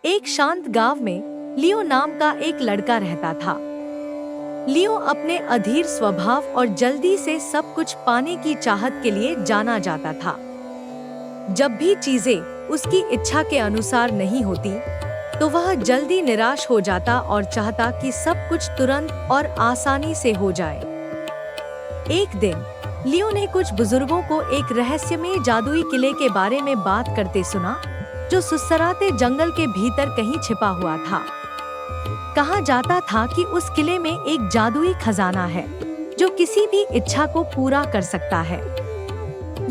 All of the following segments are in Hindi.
एक शांत गांव में लियो नाम का एक लड़का रहता था। लियो अपने अधीर स्वभाव और जल्दी से सब कुछ पाने की चाहत के लिए जाना जाता था। जब भी चीजें उसकी इच्छा के अनुसार नहीं होती, तो वह जल्दी निराश हो जाता और चाहता कि सब कुछ तुरंत और आसानी से हो जाए। एक दिन लियो ने कुछ बुजुर्गों को एक रहस्यमय जादुई किले के बारे में बात करते सुना, जो सुसराते जंगल के भीतर कहीं छिपा हुआ था। कहा जाता था कि उस किले में एक जादुई खजाना है, जो किसी भी इच्छा को पूरा कर सकता है।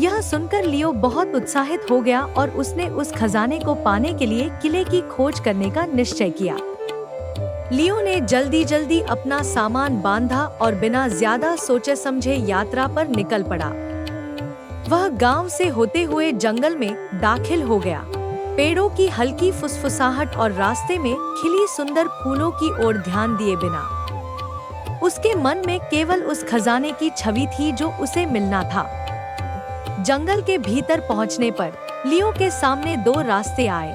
यह सुनकर लियो बहुत उत्साहित हो गया और उसने उस खजाने को पाने के लिए किले की खोज करने का निश्चय किया। लियो ने जल्दी जल्दी अपना सामान बांधा और बिना ज्यादा सोचे समझे यात्रा पर निकल पड़ा। वह गांव से होते हुए जंगल में दाखिल हो गया। पेड़ों की हल्की फुसफुसाहट और रास्ते में खिली सुंदर फूलों की ओर ध्यान दिए बिना उसके मन में केवल उस खजाने की छवि थी जो उसे मिलना था। जंगल के भीतर पहुंचने पर लियो के सामने दो रास्ते आए।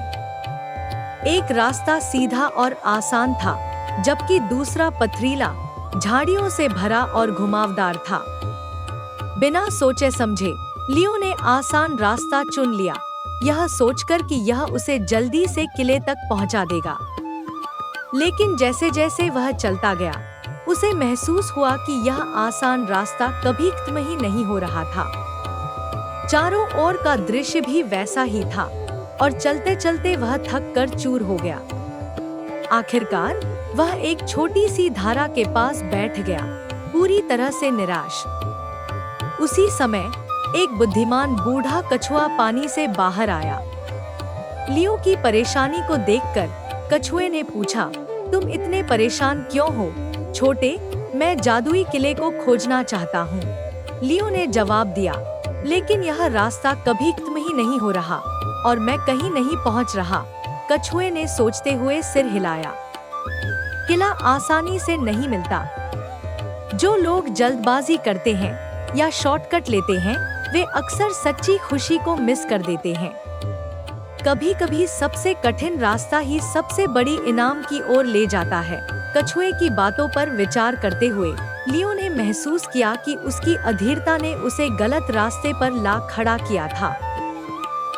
एक रास्ता सीधा और आसान था, जबकि दूसरा पथरीला, झाड़ियों से भरा और घुमावदार था। बिना सोचे समझे लियो ने आसान रास्ता चुन लिया, यह सोचकर कि यह उसे जल्दी से किले तक पहुंचा देगा। लेकिन जैसे जैसे वह चलता गया, उसे महसूस हुआ कि यह आसान रास्ता कभी खत्म ही नहीं हो रहा था। चारों ओर का दृश्य भी वैसा ही था और चलते चलते वह थक कर चूर हो गया। आखिरकार वह एक छोटी सी धारा के पास बैठ गया, पूरी तरह से निराश। उसी समय एक बुद्धिमान बूढ़ा कछुआ पानी से बाहर आया। लियो की परेशानी को देखकर कछुए ने पूछा, तुम इतने परेशान क्यों हो छोटे? मैं जादुई किले को खोजना चाहता हूँ। लियो ने जवाब दिया, लेकिन यह रास्ता कभी खत्म ही नहीं हो रहा और मैं कहीं नहीं पहुँच रहा। कछुए ने सोचते हुए सिर हिलाया। किला आसानी से नहीं मिलता। जो लोग जल्दबाजी करते हैं या शॉर्टकट लेते हैं, वे अक्सर सच्ची खुशी को मिस कर देते हैं। कभी कभी सबसे कठिन रास्ता ही सबसे बड़ी इनाम की ओर ले जाता है। कछुए की बातों पर विचार करते हुए लियो ने महसूस किया कि उसकी अधीरता ने उसे गलत रास्ते पर ला खड़ा किया था।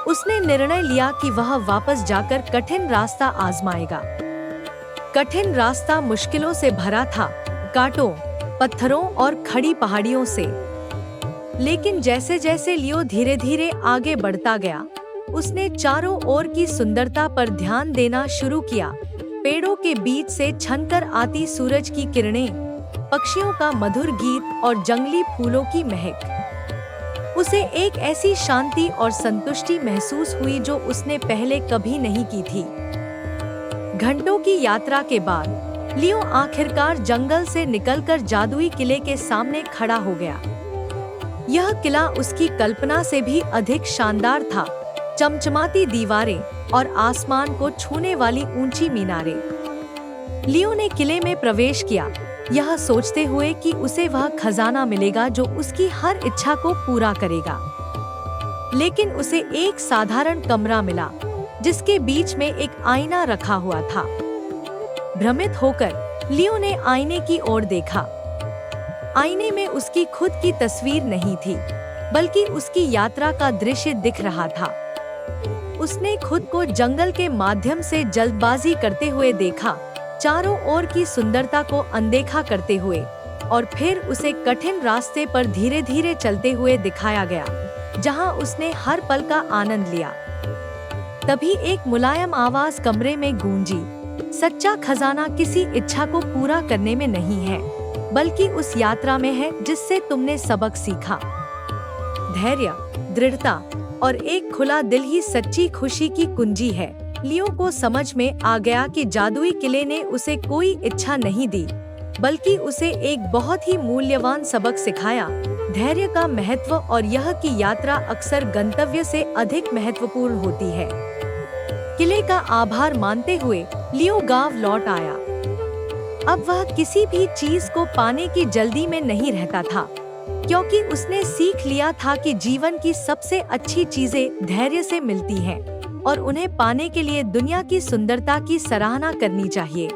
उसने निर्णय लिया कि वह वापस जाकर कठिन रास्ता आजमाएगा। कठिन रास्ता मुश्किलों से भरा था, कांटों, पत्थरों और खड़ी पहाड़ियों से। लेकिन जैसे जैसे लियो धीरे धीरे आगे बढ़ता गया, उसने चारों ओर की सुंदरता पर ध्यान देना शुरू किया। पेड़ों के बीच से छनकर आती सूरज की किरणें, पक्षियों का मधुर गीत और जंगली फूलों की महक। उसे एक ऐसी शांति और संतुष्टि महसूस हुई जो उसने पहले कभी नहीं की थी। घंटों की यात्रा के बाद लियो आखिरकार जंगल से निकलकर जादुई किले के सामने खड़ा हो गया। यह किला उसकी कल्पना से भी अधिक शानदार था। चमचमाती दीवारें और आसमान को छूने वाली ऊंची मीनारें। लियो ने किले में प्रवेश किया, यह सोचते हुए कि उसे वह खजाना मिलेगा जो उसकी हर इच्छा को पूरा करेगा। लेकिन उसे एक साधारण कमरा मिला, जिसके बीच में एक आईना रखा हुआ था। भ्रमित होकर लियो ने आईने की ओर देखा। आईने में उसकी खुद की तस्वीर नहीं थी, बल्कि उसकी यात्रा का दृश्य दिख रहा था। उसने खुद को जंगल के माध्यम से जल्दबाजी करते हुए देखा, चारों ओर की सुंदरता को अनदेखा करते हुए, और फिर उसे कठिन रास्ते पर धीरे धीरे चलते हुए दिखाया गया, जहां उसने हर पल का आनंद लिया। तभी एक मुलायम आवाज कमरे में गूंजी, सच्चा खजाना किसी इच्छा को पूरा करने में नहीं है, बल्कि उस यात्रा में है जिससे तुमने सबक सीखा। धैर्य, दृढ़ता और एक खुला दिल ही सच्ची खुशी की कुंजी है। लियो को समझ में आ गया कि जादुई किले ने उसे कोई इच्छा नहीं दी, बल्कि उसे एक बहुत ही मूल्यवान सबक सिखाया, धैर्य का महत्व और यह कि यात्रा अक्सर गंतव्य से अधिक महत्वपूर्ण होती है। किले का आभार मानते हुए लियो गांव लौट आया। अब वह किसी भी चीज को पाने की जल्दी में नहीं रहता था, क्योंकि उसने सीख लिया था कि जीवन की सबसे अच्छी चीजें धैर्य से मिलती हैं। और उन्हें पाने के लिए दुनिया की सुंदरता की सराहना करनी चाहिए।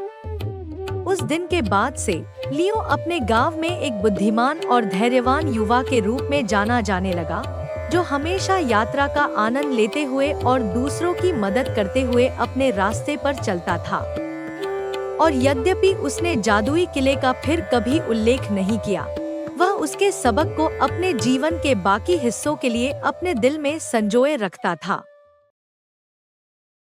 उस दिन के बाद से लियो अपने गांव में एक बुद्धिमान और धैर्यवान युवा के रूप में जाना जाने लगा, जो हमेशा यात्रा का आनंद लेते हुए और दूसरों की मदद करते हुए अपने रास्ते पर चलता था। और यद्यपि उसने जादुई किले का फिर कभी उल्लेख नहीं किया, वह उसके सबक को अपने जीवन के बाकी हिस्सों के लिए अपने दिल में संजोए रखता था।